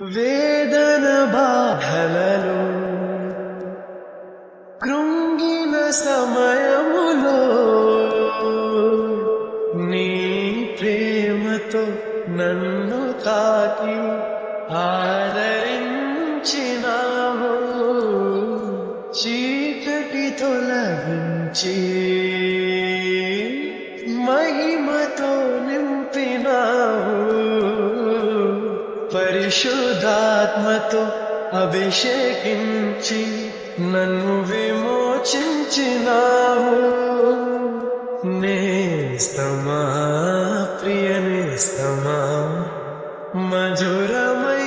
వేదన బాధలలో కృంగిన సమయములో నీ ప్రేమతో నన్ను తాకి ఆదరించినావు. చీకటి తొలగించి మహిమతో నింపినావు. పరిశుద్ధాత్మతో అభిషేకించి నన్ను విమోచించినావు. నేస్తమా ప్రియ నేస్తమా మధురమై